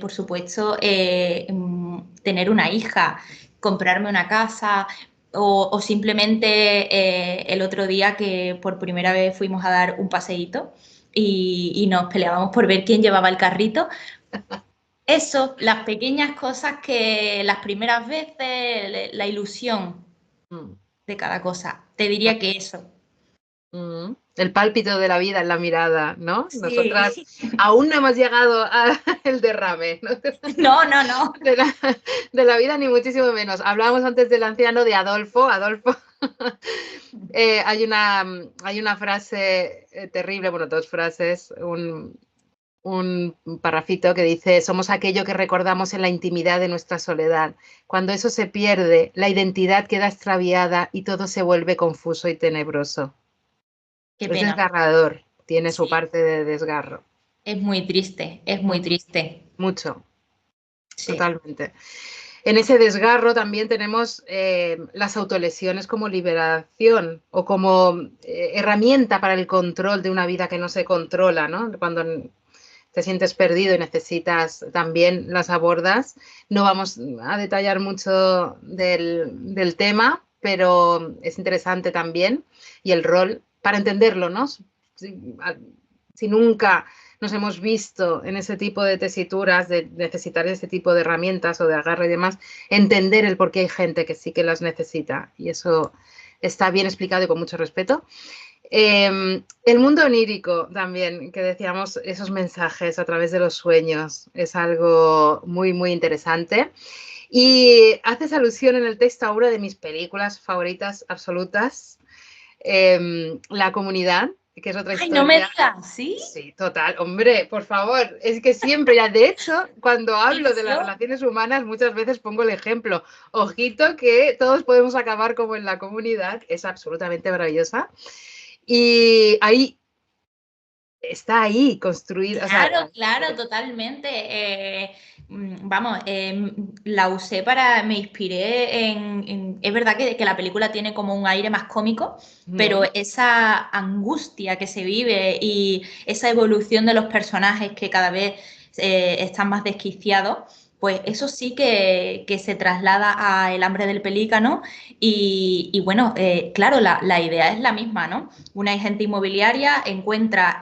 por supuesto, tener una hija, comprarme una casa, o simplemente el otro día que por primera vez fuimos a dar un paseíto y nos peleábamos por ver quién llevaba el carrito. Eso, las pequeñas cosas, que las primeras veces, la ilusión de cada cosa, te diría que eso. El pálpito de la vida en la mirada, ¿no? Sí. Nosotras aún no hemos llegado al derrame, ¿no? No. De la vida, ni muchísimo menos. Hablábamos antes del anciano, de Adolfo. Hay una frase terrible, bueno, dos frases, un parrafito que dice: somos aquello que recordamos en la intimidad de nuestra soledad. Cuando eso se pierde, la identidad queda extraviada y todo se vuelve confuso y tenebroso. Qué Es pena. desgarrador, tiene su Sí. parte de desgarro. Es muy triste, es muy triste. Mucho. Sí. Totalmente. En ese desgarro también tenemos las autolesiones como liberación o como herramienta para el control de una vida que no se controla, ¿no? Cuando te sientes perdido y necesitas, también las abordas. No vamos a detallar mucho del tema, pero es interesante también, y el rol para entenderlo, ¿no? Si nunca nos hemos visto en ese tipo de tesituras, de necesitar ese tipo de herramientas o de agarre y demás, entender el por qué hay gente que sí que las necesita, y eso está bien explicado y con mucho respeto. El mundo onírico también, que decíamos, esos mensajes a través de los sueños, es algo muy, muy interesante. Y haces alusión en el texto a una de mis películas favoritas absolutas, La Comunidad, que es otra Ay, no me historia. digas, ¿sí? Sí, total. Hombre, por favor, es que siempre, ya de hecho, cuando hablo de las Eso. relaciones humanas, muchas veces pongo el ejemplo. Ojito que todos podemos acabar como en La Comunidad, es absolutamente maravillosa. Y ahí está ahí construida, o sea, Claro, claro, totalmente. Vamos, la usé me inspiré es verdad que la película tiene como un aire más cómico, pero esa angustia que se vive y esa evolución de los personajes que cada vez están más desquiciados, pues eso sí que se traslada a El hambre del pelícano y bueno, claro, la idea es la misma, ¿no? Una agente inmobiliaria encuentra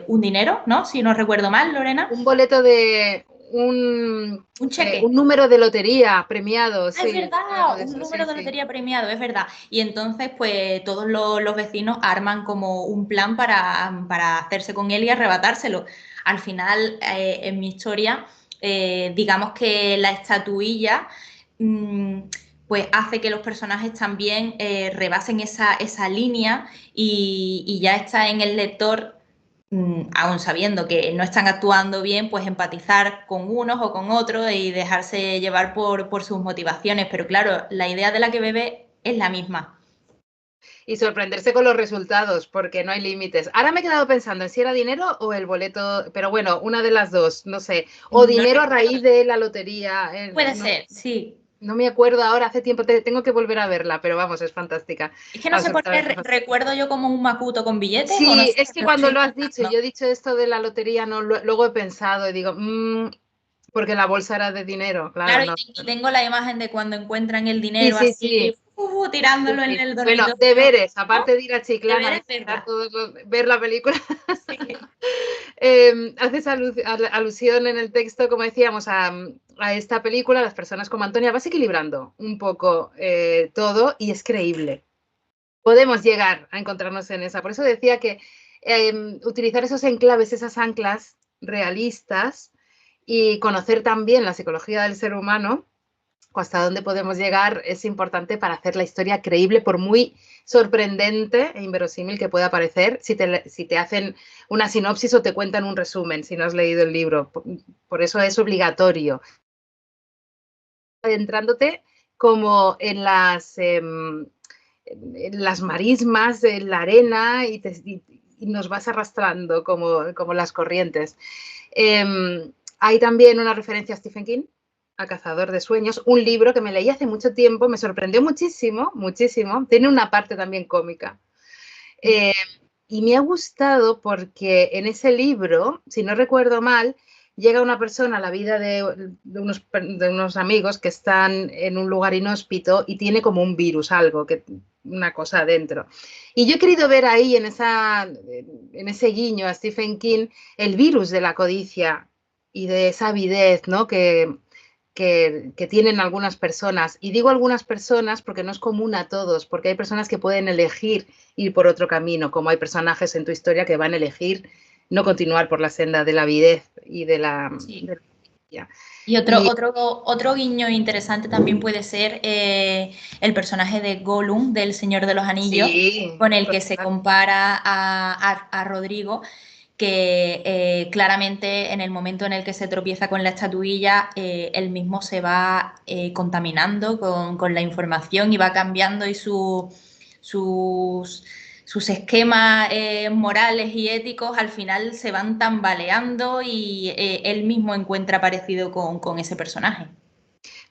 un dinero, ¿no? Si no recuerdo mal, Lorena. un boleto de Un cheque. un número de lotería premiado, Ah, es sí, algo verdad, de un eso, sí, número de sí. lotería premiado, es verdad. Y entonces, pues todos los vecinos arman como un plan para hacerse con él y arrebatárselo. Al final, en mi historia, digamos que la estatuilla, mm, pues hace que los personajes también rebasen esa línea y ya está en el lector, aún sabiendo que no están actuando bien, pues empatizar con unos o con otros y dejarse llevar por sus motivaciones. Pero claro, la idea de la que bebe es la misma. Y sorprenderse con los resultados, porque no hay límites. Ahora me he quedado pensando en si era dinero o el boleto, pero bueno, una de las dos, no sé. O No dinero a recuerdo. raíz de la lotería. Puede No, ser, sí. no me acuerdo ahora, hace tiempo, tengo que volver a verla, pero vamos, es fantástica. Es que no sé por qué Absolutamente fantástica. recuerdo yo como un macuto con billetes o no Sí, sé, es que lo cuando estoy lo has dicho, pensando. yo he dicho esto de la lotería, no, luego he pensado y digo, porque la bolsa era de dinero, claro, Claro, no. y tengo la imagen de cuando encuentran el Sí, dinero sí, así, sí. tirándolo en Sí. el Bueno, dormitorio. deberes, ¿No? aparte de ir a Chiclana a Deberes, visitar verdad. ver la película. Sí. Haces alusión en el texto, como decíamos, a esta película, las personas como Antonia, vas equilibrando un poco todo y es creíble. Podemos llegar a encontrarnos en esa. Por eso decía que utilizar esos enclaves, esas anclas realistas y conocer también la psicología del ser humano, hasta dónde podemos llegar, es importante para hacer la historia creíble, por muy sorprendente e inverosímil que pueda parecer, si te hacen una sinopsis o te cuentan un resumen, si no has leído el libro. Por eso es obligatorio. Adentrándote como en las marismas, en la arena, y nos vas arrastrando como las corrientes. Hay también una referencia a Stephen King, a Cazador de Sueños, un libro que me leí hace mucho tiempo, me sorprendió muchísimo, muchísimo. Tiene una parte también cómica. Y me ha gustado porque en ese libro, si no recuerdo mal, llega una persona a la vida de unos amigos que están en un lugar inhóspito y tiene como un virus, algo, una cosa adentro. Y yo he querido ver ahí en ese guiño a Stephen King el virus de la codicia y de esa avidez, ¿no? Que tienen algunas personas. Y digo algunas personas porque no es común a todos, porque hay personas que pueden elegir ir por otro camino, como hay personajes en tu historia que van a elegir no continuar por la senda de la avidez y de la... Sí. De Y y otro guiño interesante también puede ser el personaje de Gollum, del Señor de los Anillos, sí, con el que se total. compara a Rodrigo, que claramente en el momento en el que se tropieza con la estatuilla, él mismo se va contaminando con la información y va cambiando y sus sus esquemas morales y éticos al final se van tambaleando y él mismo encuentra parecido con ese personaje.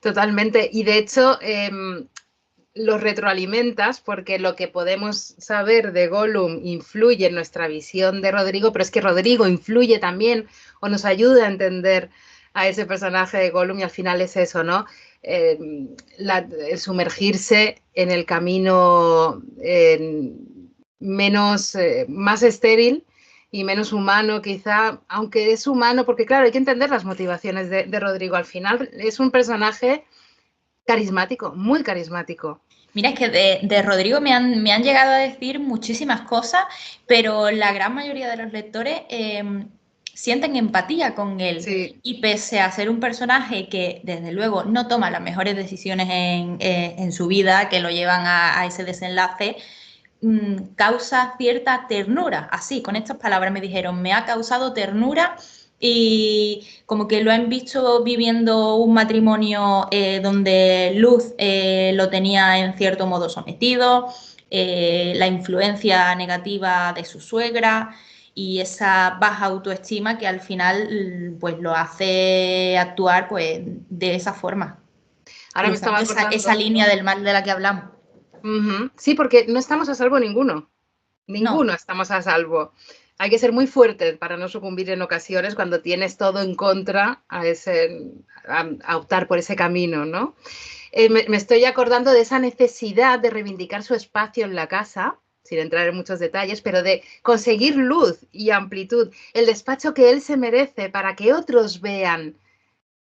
Totalmente. Y de hecho, los retroalimentas porque lo que podemos saber de Gollum influye en nuestra visión de Rodrigo, pero es que Rodrigo influye también o nos ayuda a entender a ese personaje de Gollum y al final es eso, ¿no? El sumergirse en el camino más estéril y menos humano quizá, aunque es humano, porque claro, hay que entender las motivaciones de Rodrigo. Al final es un personaje carismático, muy carismático. Mira, es que de Rodrigo me han llegado a decir muchísimas cosas, pero la gran mayoría de los lectores sienten empatía con él. Sí. Y pese a ser un personaje que, desde luego, no toma las mejores decisiones en su vida, que lo llevan a ese desenlace, causa cierta ternura. Así, con estas palabras me dijeron, me ha causado ternura. Y como que lo han visto viviendo un matrimonio donde Luz lo tenía en cierto modo sometido, la influencia negativa de su suegra y esa baja autoestima que al final pues lo hace actuar pues de esa forma, Ahora me estaba cruzando acordando. esa línea del mal de la que hablamos. Sí, porque no estamos a salvo ninguno. No. Ninguno estamos a salvo. Hay que ser muy fuerte para no sucumbir en ocasiones cuando tienes todo en contra a optar por ese camino, ¿no? Me estoy acordando de esa necesidad de reivindicar su espacio en la casa, sin entrar en muchos detalles, pero de conseguir luz y amplitud, el despacho que él se merece para que otros vean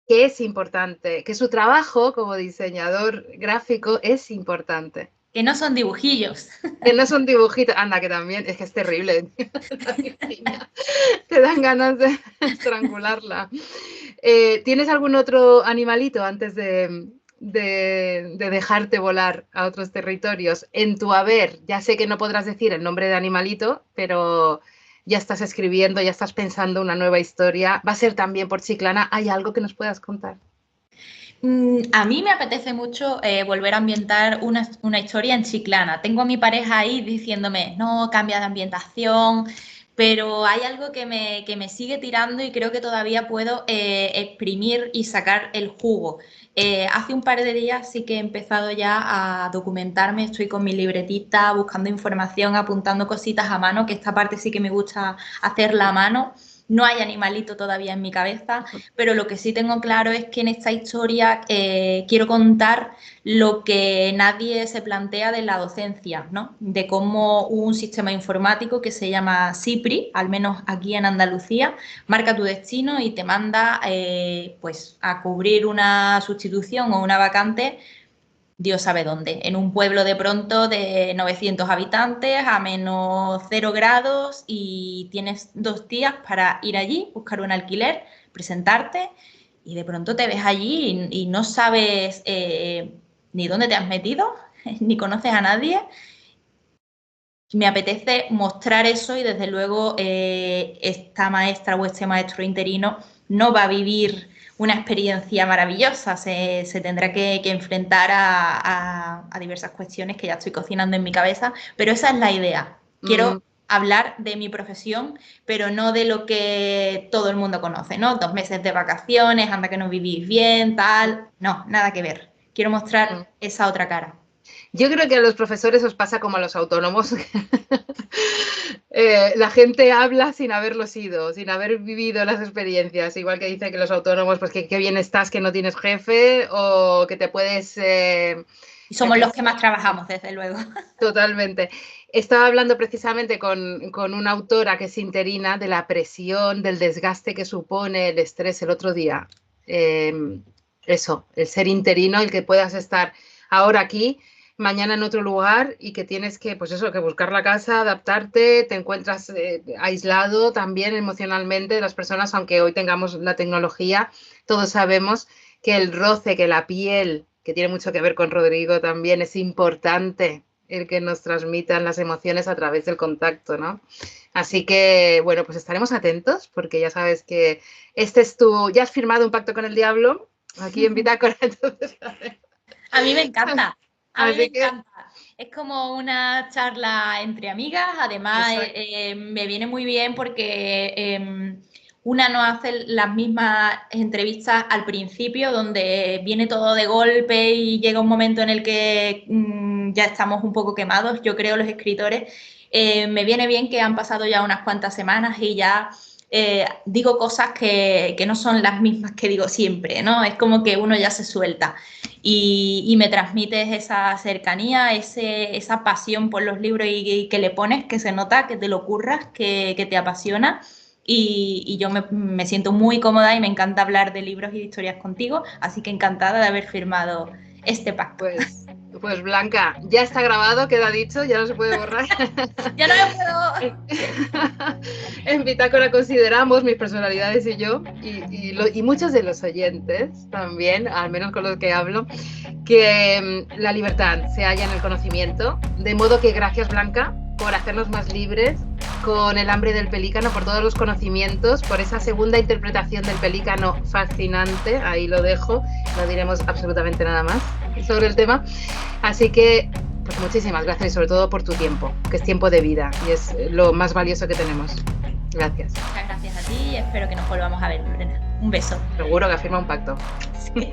que es importante, que su trabajo como diseñador gráfico es importante. Que no son dibujillos. Que no es un dibujito, anda, que también, es que es terrible. Te dan ganas de estrangularla. ¿Tienes algún otro animalito antes de dejarte volar a otros territorios? En tu haber, ya sé que no podrás decir el nombre de animalito, pero ya estás escribiendo, ya estás pensando una nueva historia. Va a ser también por Chiclana. ¿Hay algo que nos puedas contar? A mí me apetece mucho volver a ambientar una historia en Chiclana. Tengo a mi pareja ahí diciéndome, no, cambia de ambientación, pero hay algo que me sigue tirando y creo que todavía puedo exprimir y sacar el jugo. Hace un par de días sí que he empezado ya a documentarme, estoy con mi libretita buscando información, apuntando cositas a mano, que esta parte sí que me gusta hacerla a mano. No hay animalito todavía en mi cabeza, pero lo que sí tengo claro es que en esta historia quiero contar lo que nadie se plantea de la docencia, ¿no? De cómo un sistema informático que se llama CIPRI, al menos aquí en Andalucía, marca tu destino y te manda pues a cubrir una sustitución o una vacante. Dios sabe dónde, en un pueblo de pronto de 900 habitantes a menos 0 grados y tienes 2 días para ir allí, buscar un alquiler, presentarte y de pronto te ves allí y no sabes ni dónde te has metido, ni conoces a nadie. Me apetece mostrar eso y desde luego esta maestra o este maestro interino no va a vivir una experiencia maravillosa, se tendrá que enfrentar a diversas cuestiones que ya estoy cocinando en mi cabeza, pero esa es la idea. Quiero hablar de mi profesión, pero no de lo que todo el mundo conoce, ¿no? 2 meses de vacaciones, anda que no vivís bien, tal. No, nada que ver. Quiero mostrar esa otra cara. Yo creo que a los profesores os pasa como a los autónomos. La gente habla sin haberlo sido, sin haber vivido las experiencias. Igual que dice que los autónomos, pues que bien estás que no tienes jefe o que te puedes... y somos los que más trabajamos, desde luego. Totalmente. Estaba hablando precisamente con una autora que es interina de la presión, del desgaste que supone el estrés el otro día. Eso, el ser interino, el que puedas estar ahora aquí, mañana en otro lugar y que tienes que, pues eso, que buscar la casa, adaptarte, te encuentras aislado también emocionalmente de las personas, aunque hoy tengamos la tecnología, todos sabemos que el roce, que la piel, que tiene mucho que ver con Rodrigo también, es importante el que nos transmitan las emociones a través del contacto, ¿no? Así que, bueno, pues estaremos atentos porque ya sabes que ya has firmado un pacto con el diablo aquí en Bitácora, entonces... A mí me encanta. A mí me encanta. Es como una charla entre amigas, además me viene muy bien porque una no hace las mismas entrevistas al principio, donde viene todo de golpe y llega un momento en el que ya estamos un poco quemados, yo creo, los escritores. Me viene bien que han pasado ya unas cuantas semanas y ya digo cosas que no son las mismas que digo siempre, ¿no? Es como que uno ya se suelta. Y me transmites esa cercanía, esa pasión por los libros y que le pones, que se nota, que te lo curras, que te apasiona. Y yo me siento muy cómoda y me encanta hablar de libros y de historias contigo, así que encantada de haber firmado este pacto. Pues Blanca, ya está grabado, queda dicho, ya no se puede borrar. Ya no me puedo. En Bitácora consideramos, mis personalidades y yo, y muchos de los oyentes también, al menos con los que hablo, que la libertad se halla en el conocimiento, de modo que gracias, Blanca, por hacernos más libres, con El hambre del pelícano, por todos los conocimientos, por esa segunda interpretación del pelícano fascinante, ahí lo dejo, no diremos absolutamente nada más sobre el tema. Así que, pues muchísimas gracias y sobre todo por tu tiempo, que es tiempo de vida y es lo más valioso que tenemos. Gracias. Muchas gracias a ti y espero que nos volvamos a ver, Lorena. Un beso. Seguro que firma un pacto. Sí.